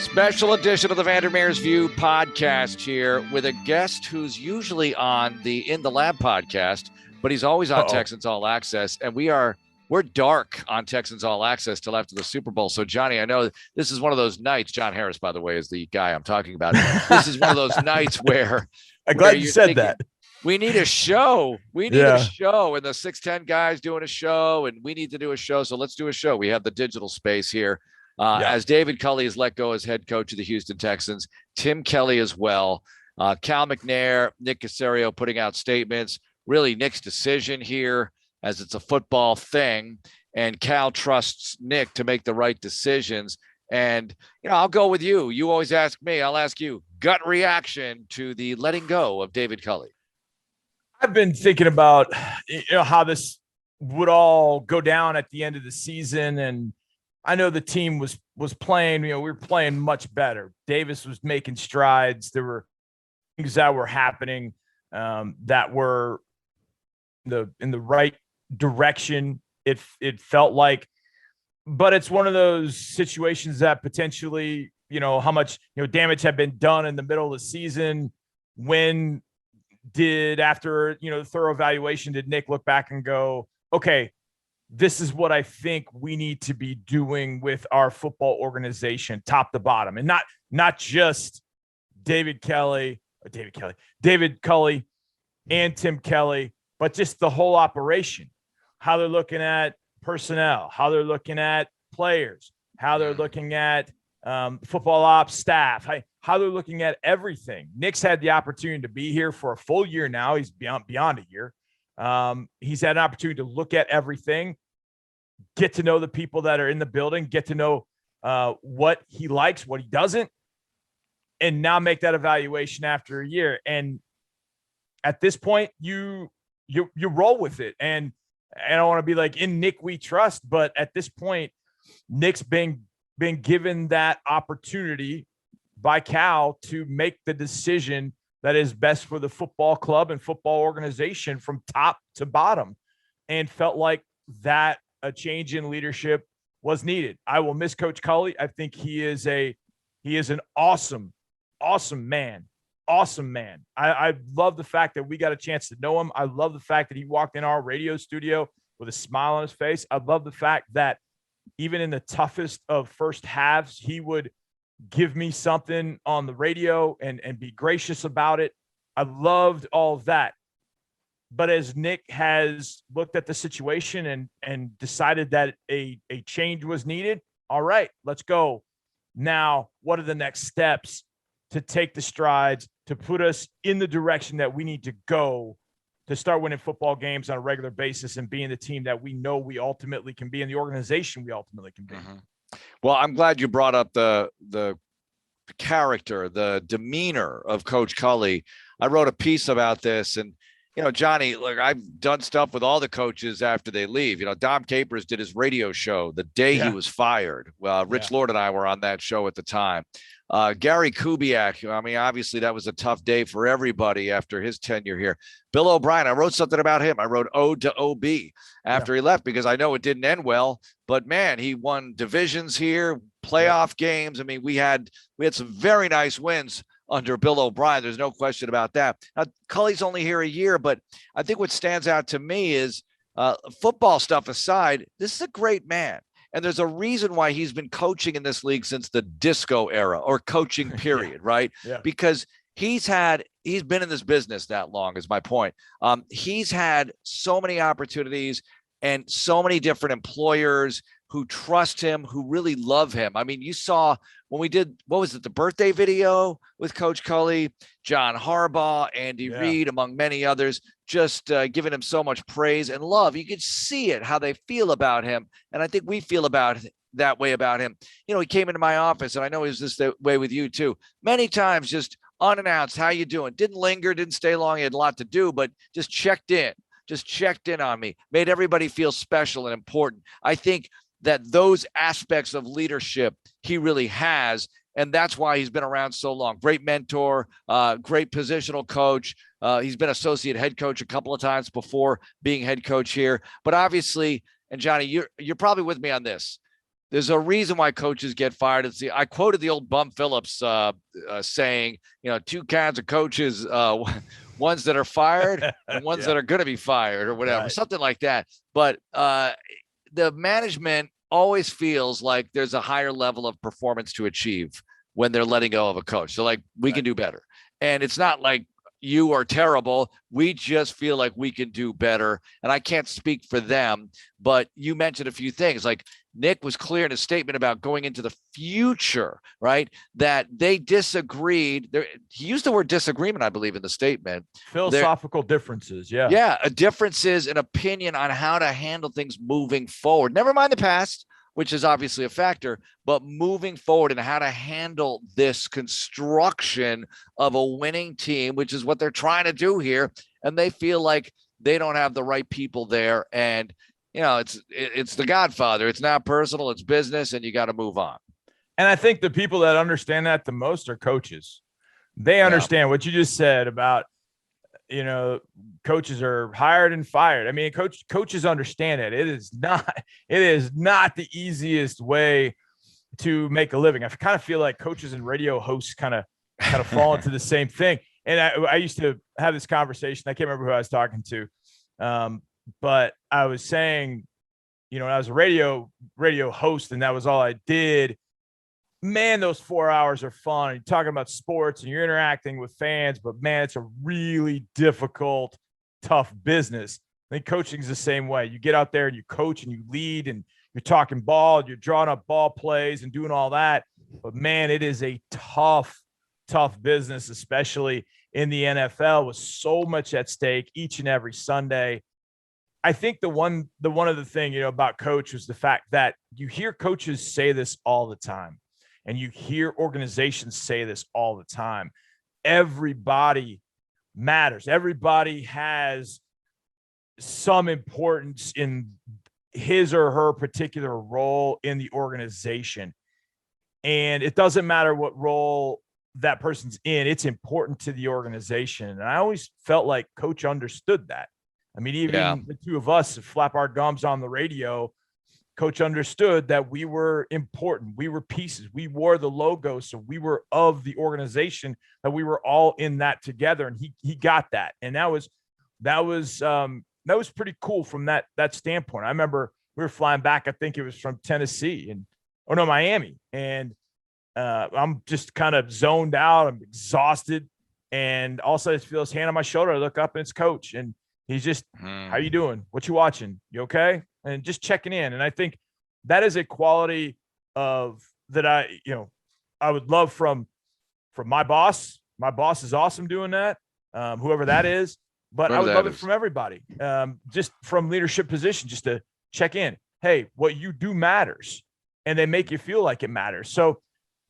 Special edition of the Vandermeer's View podcast here with a guest who's usually on the In the Lab podcast, but he's always on Texans All Access, and we're dark on Texans All Access till after the Super Bowl. So, Johnny, I know this is one of those nights. John Harris, by the way, is the guy I'm talking about. This is one of those nights where I'm glad you said that. We need a show. We need a show, and the 610 guys doing a show, and we need to do a show. So let's do a show. We have the digital space here. As David Culley is let go as head coach of the Houston Texans, Tim Kelly as well, Cal McNair, Nick Caserio putting out statements. Really, Nick's decision here, as it's a football thing, and Cal trusts Nick to make the right decisions. And, I'll go with you. You always ask me. I'll ask you. Gut reaction to the letting go of David Culley. I've been thinking about how this would all go down at the end of the season, and I know the team was playing. We were playing much better. Davis was making strides. There were things that were happening that were in the right direction. It felt like, but it's one of those situations that potentially, how much damage had been done in the middle of the season. When after the thorough evaluation, did Nick look back and go, okay, this is what I think we need to be doing with our football organization, top to bottom, and not just David Culley and Tim Kelly, but just the whole operation, how they're looking at personnel, how they're looking at players, how they're looking at football ops staff, how they're looking at everything. Nick's had the opportunity to be here for a full year now. He's beyond a year. He's had an opportunity to look at everything, get to know the people that are in the building, get to know what he likes, what he doesn't, and now make that evaluation after a year. And at this point, you roll with it. And I don't want to be like, in Nick we trust, but at this point, Nick's been given that opportunity by Cal to make the decision that is best for the football club and football organization from top to bottom, and felt like that a change in leadership was needed. I will miss Coach Culley. I think he is an awesome man. Awesome man. I love the fact that we got a chance to know him. I love the fact that he walked in our radio studio with a smile on his face. I love the fact that even in the toughest of first halves, he would give me something on the radio and be gracious about it. I loved all of that. But as Nick has looked at the situation and decided that a change was needed, all right, let's go. Now, what are the next steps to take the strides to put us in the direction that we need to go to start winning football games on a regular basis and being the team that we know we ultimately can be and the organization we ultimately can be? Mm-hmm. Well, I'm glad you brought up the character, the demeanor of Coach Culley. I wrote a piece about this, and Johnny, look, I've done stuff with all the coaches after they leave. Dom Capers did his radio show the day he was fired. Well, Rich Lord and I were on that show at the time. Gary Kubiak, obviously that was a tough day for everybody after his tenure here. Bill O'Brien, I wrote something about him. I wrote Ode to OB after he left, because I know it didn't end well, but man, he won divisions here, playoff games. We had some very nice wins under Bill O'Brien. There's no question about that. Now, Culley's only here a year, but I think what stands out to me is football stuff aside, this is a great man. And there's a reason why he's been coaching in this league since the disco era, or coaching period, right? Yeah. Because he's been in this business that long, is my point. He's had so many opportunities and so many different employers who trust him, who really love him. You saw when we did, the birthday video with Coach Culley, John Harbaugh, Andy Reid, among many others, just giving him so much praise and love. You could see it, how they feel about him. And I think we feel that way about him. He came into my office, and I know he was this way with you too. Many times just unannounced, how you doing? Didn't linger, didn't stay long. He had a lot to do, but just checked in on me, made everybody feel special and important. I think that those aspects of leadership he really has, and that's why he's been around so long. Great mentor, great positional coach. He's been associate head coach a couple of times before being head coach here. But obviously, and Johnny, you're probably with me on this, there's a reason why coaches get fired. I quoted the old Bum Phillips saying, two kinds of coaches, ones that are fired and ones that are going to be fired or whatever, something like that. But the management always feels like there's a higher level of performance to achieve when they're letting go of a coach. So like, we can do better. And it's not like you are terrible. We just feel like we can do better. And I can't speak for them, but you mentioned a few things. Like Nick was clear in his statement about going into the future, right? That they disagreed. He used the word disagreement, I believe, in the statement. Philosophical differences. Yeah. Yeah. Differences in opinion on how to handle things moving forward. Never mind the past, which is obviously a factor, but moving forward and how to handle this construction of a winning team, which is what they're trying to do here. And they feel like they don't have the right people there. And, it's the Godfather. It's not personal, it's business, and you got to move on. And I think the people that understand that the most are coaches. They understand what you just said about, coaches are hired and fired. I mean, coaches understand it. It is not the easiest way to make a living. I kind of feel like coaches and radio hosts kind of fall into the same thing. And I used to have this conversation. I can't remember who I was talking to. But I was saying, when I was a radio host and that was all I did, man, those 4 hours are fun. You're talking about sports and you're interacting with fans, but man, it's a really difficult, tough business. I think coaching is the same way. You get out there and you coach and you lead and you're talking ball, and you're drawing up ball plays and doing all that. But man, it is a tough business, especially in the NFL with so much at stake each and every Sunday. I think the one other thing, about coach was the fact that you hear coaches say this all the time. And you hear organizations say this all the time. Everybody matters. Everybody has some importance in his or her particular role in the organization. And it doesn't matter what role that person's in. It's important to the organization. And I always felt like coach understood that. I mean, even the two of us flap our gums on the radio. Coach understood that we were important. We were pieces. We wore the logo. So we were of the organization, that we were all in that together. And he got that. And that was pretty cool from that standpoint. I remember we were flying back. I think it was from Tennessee Miami. And I'm just kind of zoned out. I'm exhausted. And all of a sudden I feel his hand on my shoulder. I look up and it's coach. And he's just, how you doing? What you watching? You okay? And just checking in. And I think that is a quality of that I would love from my boss. My boss is awesome doing that, whoever that is. But I would love it from everybody, just from leadership position, just to check in. Hey, what you do matters. And they make you feel like it matters. So,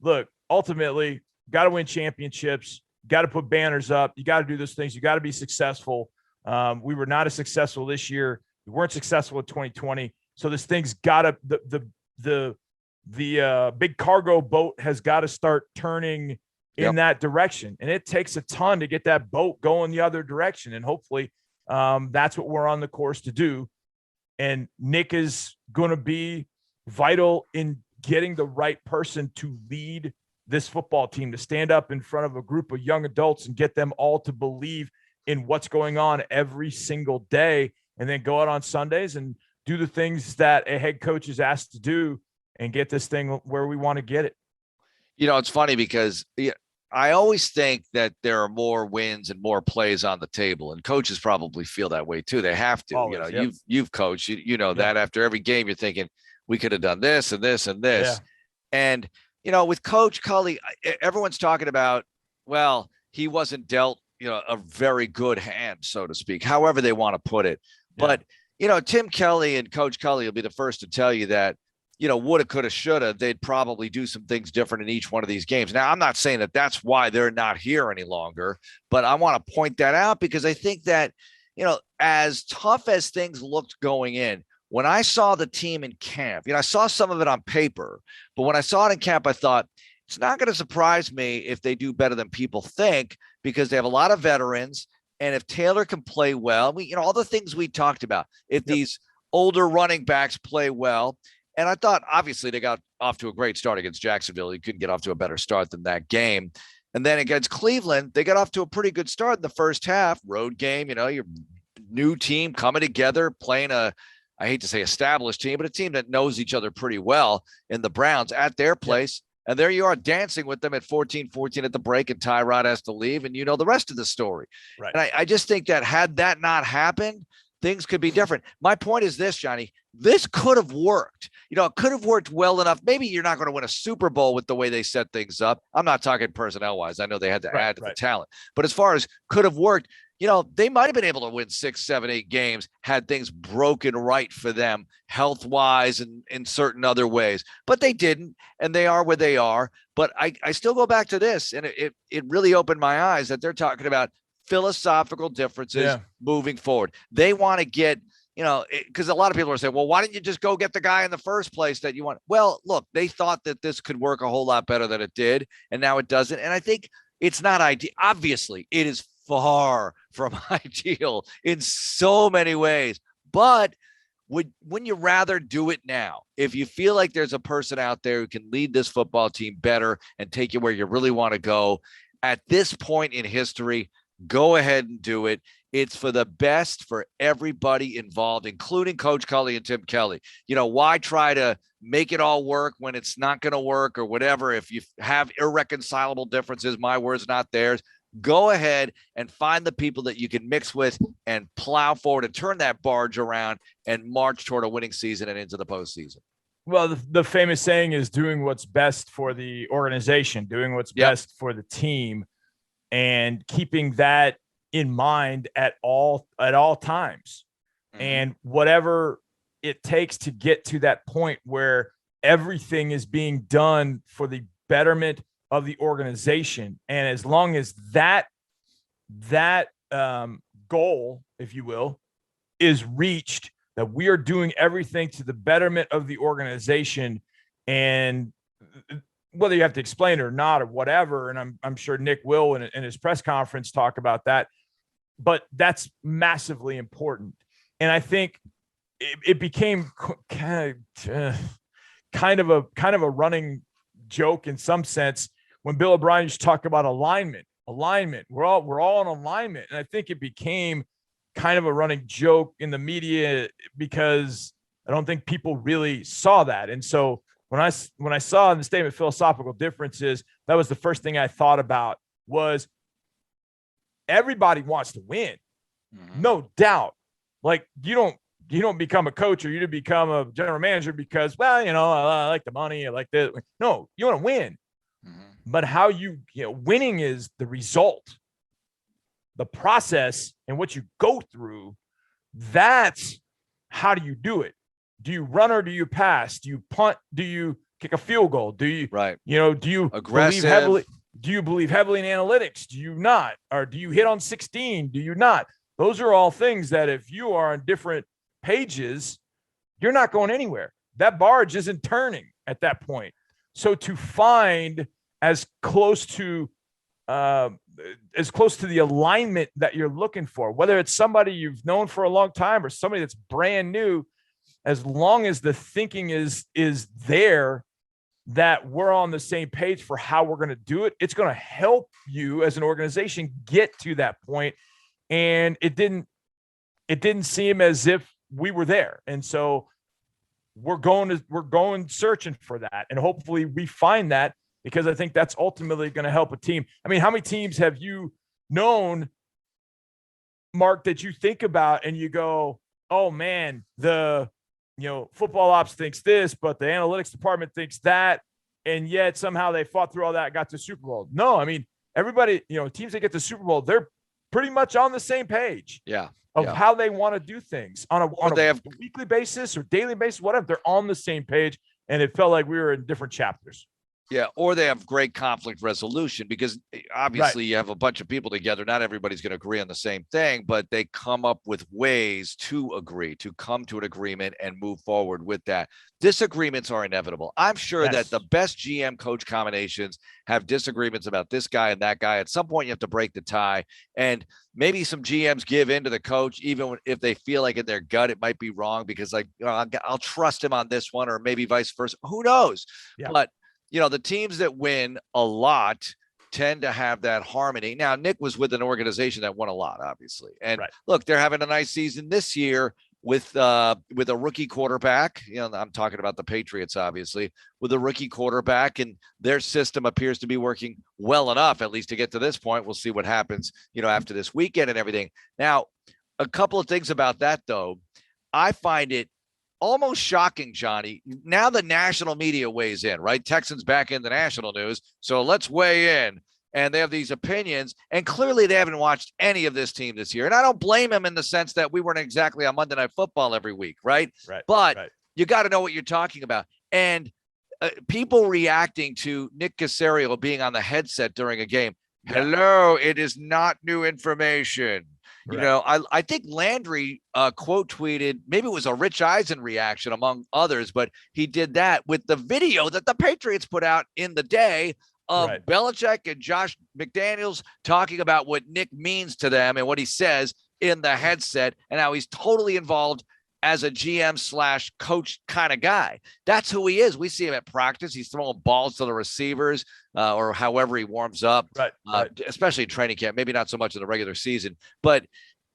look, ultimately, got to win championships, got to put banners up. You got to do those things. You got to be successful. We were not as successful this year. We weren't successful in 2020. So this thing's got to the big cargo boat has got to start turning in that direction. And it takes a ton to get that boat going the other direction. And hopefully that's what we're on the course to do. And Nick is going to be vital in getting the right person to lead this football team, to stand up in front of a group of young adults and get them all to believe in what's going on every single day, and then go out on Sundays and do the things that a head coach is asked to do and get this thing where we want to get it. It's funny because I always think that there are more wins and more plays on the table, and coaches probably feel that way too. They have to. Always, you've coached, that after every game you're thinking we could have done this and this and this. Yeah. And with Coach Culley, everyone's talking about, well, he wasn't dealt a very good hand, so to speak, however they want to put it. Yeah. But, Tim Kelly and Coach Culley will be the first to tell you that, woulda, coulda, shoulda, they'd probably do some things different in each one of these games. Now, I'm not saying that that's why they're not here any longer, but I want to point that out because I think that, as tough as things looked going in, when I saw the team in camp, I saw some of it on paper, but when I saw it in camp, I thought, it's not going to surprise me if they do better than people think, because they have a lot of veterans. And if Taylor can play well, all the things we talked about, if these older running backs play well, And I thought, obviously, they got off to a great start against Jacksonville. You couldn't get off to a better start than that game. And then against Cleveland, they got off to a pretty good start in the first half. Road game, your new team coming together, playing I hate to say established team, but a team that knows each other pretty well in the Browns at their place. And there you are dancing with them at 14-14 at the break, and Tyrod has to leave, and you know the rest of the story. Right. And I just think that had that not happened, things could be different. My point is this, Johnny, this could have worked. It could have worked well enough. Maybe you're not going to win a Super Bowl with the way they set things up. I'm not talking personnel wise. I know they had to add to the talent, but as far as could have worked, they might have been able to win 6, 7, 8 games had things broken right for them health wise and in certain other ways, but they didn't. And they are where they are. But I still go back to this, and it really opened my eyes that they're talking about philosophical differences moving forward. They want to get, because a lot of people are saying, well, why didn't you just go get the guy in the first place that you want? Well, look, they thought that this could work a whole lot better than it did, and now it doesn't. And I think it's not ideal. Obviously, it is far from ideal in so many ways, but wouldn't you rather do it now? If you feel like there's a person out there who can lead this football team better and take you where you really want to go at this point in history, go ahead and do it. It's for the best for everybody involved, including Coach Culley and Tim Kelly. Why try to make it all work when it's not going to work or whatever? If you have irreconcilable differences, my words, not theirs, go ahead and find the people that you can mix with and plow forward and turn that barge around and march toward a winning season and into the postseason. Well, the famous saying is doing what's best for the organization, doing what's best for the team, and keeping that in mind at all times. Mm-hmm. And whatever it takes to get to that point where everything is being done for the betterment of the organization. And as long as that goal, if you will, is reached, that we are doing everything to the betterment of the organization, and whether you have to explain it or not or whatever. And I'm sure Nick will in his press conference talk about that, but that's massively important. And I think it became kind of a running joke in some sense when Bill O'Brien used to talk about alignment. We're all in alignment. And I think it became kind of a running joke in the media because I don't think people really saw that. And so when I saw in the statement philosophical differences, that was the first thing I thought about was everybody wants to win. Mm-hmm. No doubt. Like you don't become a coach or you don't become a general manager because, well, I like the money. I like this. No, you want to win. Mm-hmm. But how winning is the result, the process, and what you go through. That's how do you do it? Do you run or do you pass? Do you punt? Do you kick a field goal? Do you, do you aggressive? Believe heavily in analytics? Do you not? Or do you hit on 16? Do you not? Those are all things that if you are on different pages, you're not going anywhere. That barge isn't turning at that point. So to find as close to the alignment that you're looking for, whether it's somebody you've known for a long time or somebody that's brand new, as long as the thinking is there that we're on the same page for how we're going to do it, it's going to help you as an organization get to that point. And it didn't seem as if we were there. And so we're going searching for that. And hopefully we find that, because I think that's ultimately going to help a team. I mean, how many teams have you known, Marc, that you think about and you go, oh man, the football ops thinks this, but the analytics department thinks that, and yet somehow they fought through all that, got to Super Bowl. No, I mean, everybody, teams that get to Super Bowl, they're pretty much on the same page. Of how they want to do things on a weekly basis or daily basis, whatever. They're on the same page, and it felt like we were in different chapters. Yeah, or they have great conflict resolution because obviously you have a bunch of people together. Not everybody's going to agree on the same thing, but they come up with ways to agree, to come to an agreement and move forward with that. Disagreements are inevitable. I'm sure that the best GM coach combinations have disagreements about this guy and that guy. At some point, you have to break the tie. And maybe some GMs give in to the coach, even if they feel like in their gut it might be wrong because, like, I'll trust him on this one, or maybe vice versa. Who knows? Yeah. But the teams that win a lot tend to have that harmony. Now, Nick was with an organization that won a lot, obviously. And look, they're having a nice season this year with a rookie quarterback. I'm talking about the Patriots, obviously, with a rookie quarterback, and their system appears to be working well enough, at least to get to this point. We'll see what happens, after this weekend and everything. Now, a couple of things about that, though. I find it almost shocking, Johnny. Now the national media weighs in, right? Texans back in the national news. So let's weigh in. And they have these opinions. And clearly they haven't watched any of this team this year. And I don't blame them in the sense that we weren't exactly on Monday Night Football every week, right? But you got to know what you're talking about. And people reacting to Nick Caserio being on the headset during a game. Hello, it is not new information. I think Landry quote tweeted, maybe it was a Rich Eisen reaction among others, but he did that with the video that the Patriots put out in the day of Belichick and Josh McDaniels talking about what Nick means to them and what he says in the headset and how he's totally involved as a GM / coach kind of guy. That's who he is. We see him at practice. He's throwing balls to the receivers or however he warms up, especially in training camp, maybe not so much in the regular season. But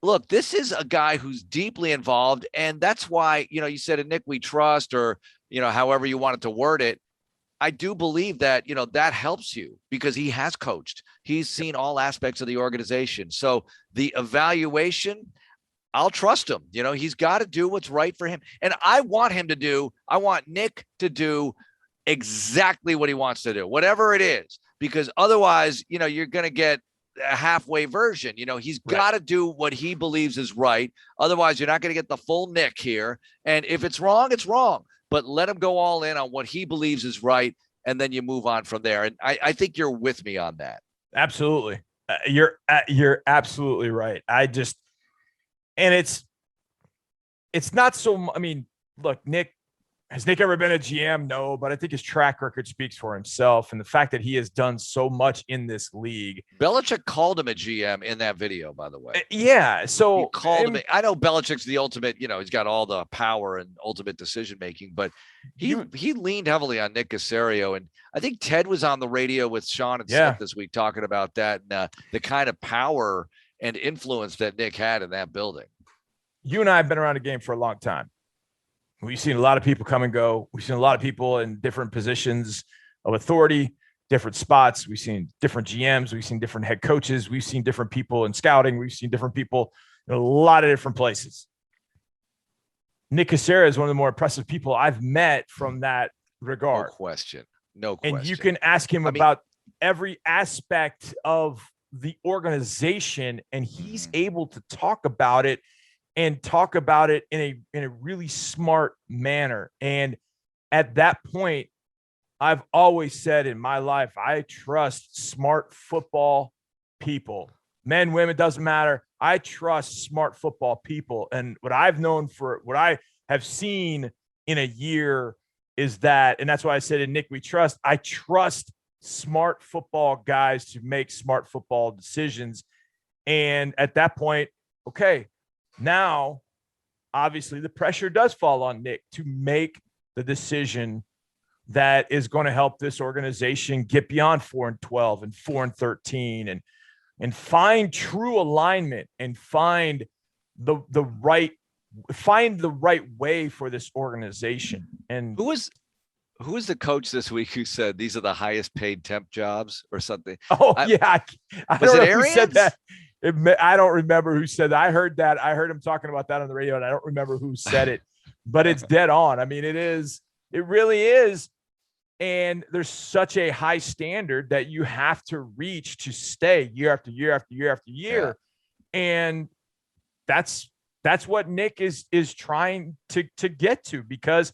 look, this is a guy who's deeply involved. And that's why, you said, Nick, we trust, or, however you wanted to word it. I do believe that, that helps you because he has coached. He's seen all aspects of the organization. So the evaluation, I'll trust him. He's got to do what's right for him. And I want Nick to do exactly what he wants to do, whatever it is, because otherwise, you're going to get a halfway version. He's got to do what he believes is right. Otherwise, you're not going to get the full Nick here. And if it's wrong, it's wrong. But let him go all in on what he believes is right. And then you move on from there. And I think you're with me on that. Absolutely. You're absolutely right. And it's not so, look, has Nick ever been a GM? No, but I think his track record speaks for himself. And the fact that he has done so much in this league. Belichick called him a GM in that video, by the way. Yeah. So he called him. I know Belichick's the ultimate, he's got all the power and ultimate decision-making, but he leaned heavily on Nick Caserio. And I think Ted was on the radio with Sean and Seth this week talking about that and the kind of power and influence that Nick had in that building. You and I have been around the game for a long time. We've seen a lot of people come and go. We've seen a lot of people in different positions of authority, different spots. We've seen different GMs. We've seen different head coaches. We've seen different people in scouting. We've seen different people in a lot of different places. Nick Caserio is one of the more impressive people I've met from that regard. No question. And you can ask him about every aspect of the organization, and he's able to talk about it and talk about it in a really smart manner. And at that point, I've always said in my life, I trust smart football people, men, women, doesn't matter. I trust smart football people. And what I have seen in a year is that, and that's why I said in Nick, we trust, I trust smart football guys to make smart football decisions. And at that point, okay, now, obviously, the pressure does fall on Nick to make the decision that is going to help this organization get beyond 4-12 and 4-13 and find true alignment and find the right way for this organization. And who was the coach this week who said these are the highest paid temp jobs or something? I don't know who said that. I don't remember who said that. I heard that. I heard him talking about that on the radio, and I don't remember who said it, but it's dead on. It really is. And there's such a high standard that you have to reach to stay year after year after year after year. Yeah. And that's what Nick is trying to get to, because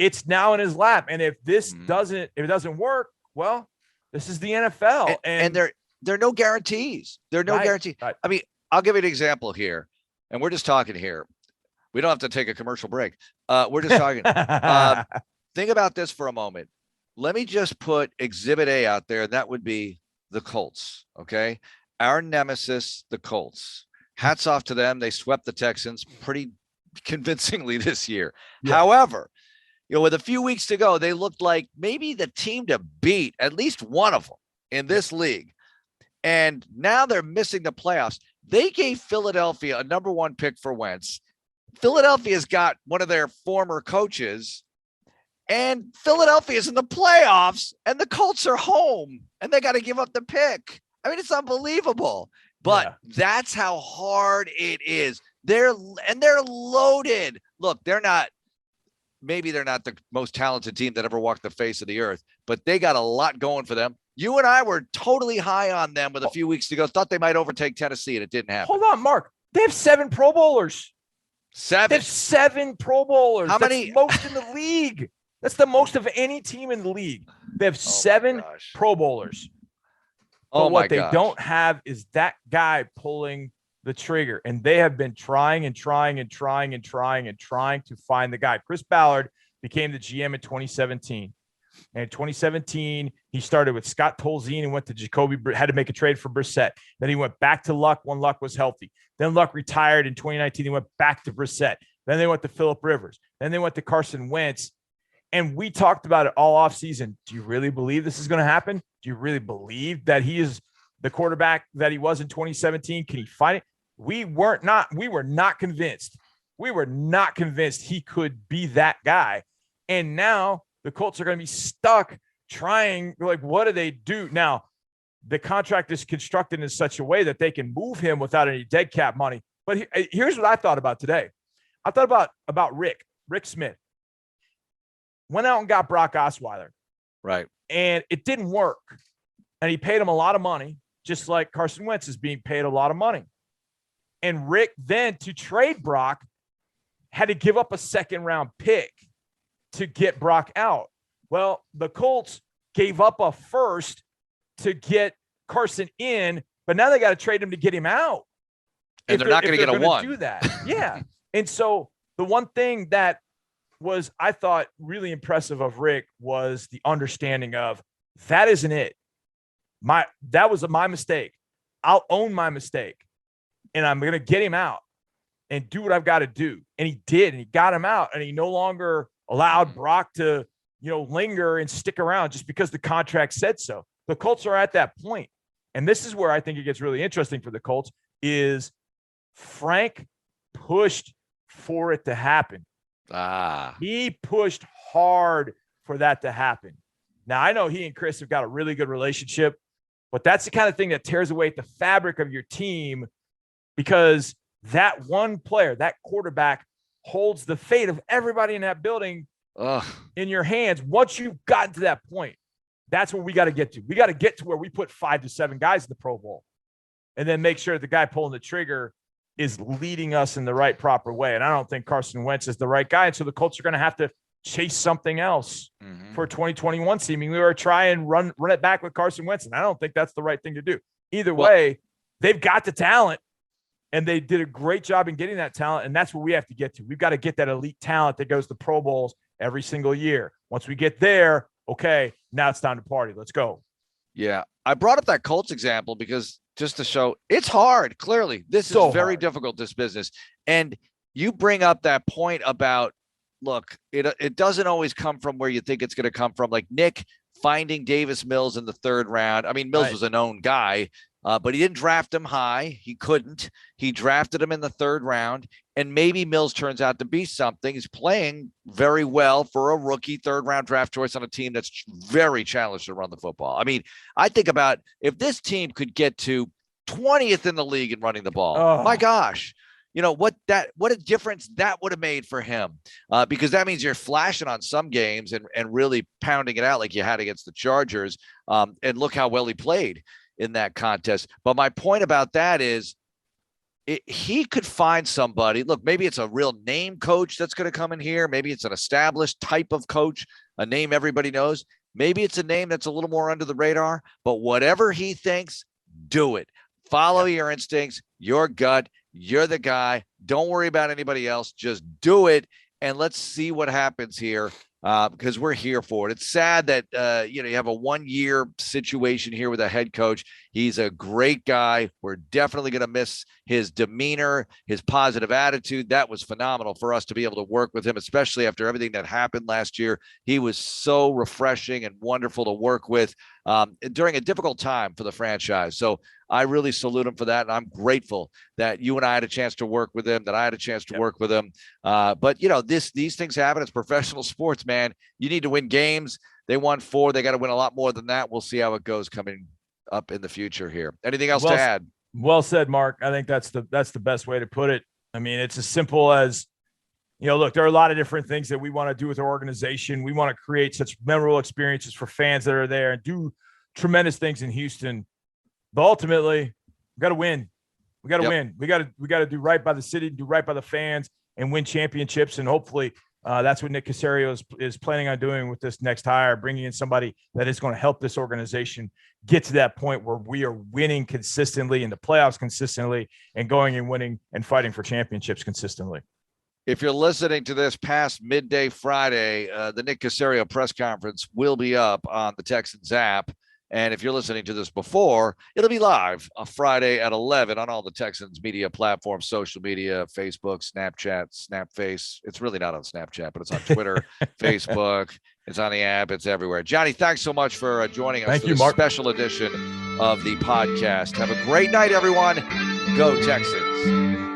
it's now in his lap. And if this Mhm. if it doesn't work, well, this is the NFL. And there are no guarantees. There are no guarantees. Right. I mean, I'll give you an example here. And we're just talking here. We don't have to take a commercial break. We're just talking. Think about this for a moment. Let me just put Exhibit A out there. That would be the Colts. Okay. Our nemesis, the Colts. Hats off to them. They swept the Texans pretty convincingly this year. Yeah. However, with a few weeks to go, they looked like maybe the team to beat, at least one of them in this league. And now they're missing the playoffs. They gave Philadelphia a number 1 pick for Wentz. Philadelphia's got one of their former coaches, and Philadelphia's in the playoffs, and the Colts are home, and they got to give up the pick. I mean, it's unbelievable. But that's how hard it is. They're loaded. Look, maybe they're not the most talented team that ever walked the face of the earth, but they got a lot going for them. You and I were totally high on them with a few weeks to go. Thought they might overtake Tennessee, and it didn't happen. Hold on, Mark. They have 7 Pro Bowlers. 7. They have 7 Pro Bowlers. How That's many? Most in the league. That's the most of any team in the league. They have 7 Pro Bowlers. But what they don't have is that guy pulling the trigger. And they have been trying to find the guy. Chris Ballard became the GM in 2017. And in 2017, he started with Scott Tolzien and went to Jacoby, had to make a trade for Brissett. Then he went back to Luck when Luck was healthy. Then Luck retired in 2019. He went back to Brissett. Then they went to Phillip Rivers. Then they went to Carson Wentz. And we talked about it all offseason. Do you really believe this is going to happen? Do you really believe that he is the quarterback that he was in 2017? Can he find it? We were not convinced. We were not convinced he could be that guy. And now the Colts are going to be stuck trying, like, what do they do? Now, the contract is constructed in such a way that they can move him without any dead cap money. But here's what I thought about today. I thought about Rick Smith. Went out and got Brock Osweiler. Right. And it didn't work. And he paid him a lot of money, just like Carson Wentz is being paid a lot of money. And Rick then, to trade Brock, had to give up a 2nd-round pick to get Brock out. Well, the Colts gave up a 1st to get Carson in, but now they got to trade him to get him out. And they're not going to get a 1. Do that. Yeah. And so the one thing that was, I thought, really impressive of Rick was the understanding of that isn't it. That was my mistake. I'll own my mistake, and I'm going to get him out and do what I've got to do. And he did, and he got him out, and he no longer allowed Brock to, linger and stick around just because the contract said so. The Colts are at that point. And this is where I think it gets really interesting for the Colts is Frank pushed for it to happen. He pushed hard for that to happen. Now, I know he and Chris have got a really good relationship, but that's the kind of thing that tears away the fabric of your team, because that one player, that quarterback, holds the fate of everybody in that building in your hands. Once you've gotten to that point, that's where we got to get to. We got to get to where we put 5 to 7 guys in the Pro Bowl and then make sure the guy pulling the trigger is leading us in the right, proper way. And I don't think Carson Wentz is the right guy. And so the Colts are going to have to chase something else for 2021, seemingly, or try and run it back with Carson Wentz. And I don't think that's the right thing to do. Either way, they've got the talent, and they did a great job in getting that talent. And that's where we have to get to. We've got to get that elite talent that goes to Pro Bowls every single year. Once we get there, okay, now it's time to party. Let's go. Yeah. I brought up that Colts example because just to show it's hard. Clearly, this is very difficult, this business. And you bring up that point about, look, it doesn't always come from where you think it's going to come from. Like Nick finding Davis Mills in the 3rd round. I mean, Mills was a known guy, but he didn't draft him high. He couldn't. He drafted him in the 3rd round, and maybe Mills turns out to be something. He's playing very well for a rookie 3rd round draft choice on a team that's very challenged to run the football. I mean, I think about if this team could get to 20th in the league in running the ball, my gosh, what a difference that would have made for him, because that means you're flashing on some games and really pounding it out like you had against the Chargers. And look how well he played in that contest. But my point about that is he could find somebody. Look, maybe it's a real name coach that's going to come in here. Maybe it's an established type of coach, a name everybody knows. Maybe it's a name that's a little more under the radar, but whatever he thinks, do it. Follow your instincts, your gut. You're the guy. Don't worry about anybody else. Just do it. And let's see what happens here. Because we're here for it. It's sad that, you have a 1-year situation here with a head coach. He's a great guy. We're definitely going to miss his demeanor, his positive attitude. That was phenomenal for us to be able to work with him, especially after everything that happened last year. He was so refreshing and wonderful to work with during a difficult time for the franchise. So I really salute him for that. And I'm grateful that you and I had a chance to work with him, that I had a chance to work with him. But these things happen. It's professional sports, man. You need to win games. They won 4. They got to win a lot more than that. We'll see how it goes coming up in the future here. Anything else to add? Well said, Mark. I think that's the best way to put it. I mean, it's as simple as, look, there are a lot of different things that we want to do with our organization. We want to create such memorable experiences for fans that are there and do tremendous things in Houston. But ultimately, we got to win. We got to win. We got to do right by the city, do right by the fans, and win championships. And hopefully, that's what Nick Caserio is planning on doing with this next hire, bringing in somebody that is going to help this organization get to that point where we are winning consistently in the playoffs consistently and going and winning and fighting for championships consistently. If you're listening to this past midday Friday, the Nick Caserio press conference will be up on the Texans app. And if you're listening to this before, it'll be live on Friday at 11 on all the Texans media platforms, social media, Facebook, Snapchat, Snapface. It's really not on Snapchat, but it's on Twitter, Facebook. It's on the app. It's everywhere. Johnny, thanks so much for joining us. Thank for you, this Mark. Special edition of the podcast. Have a great night, everyone. Go Texans.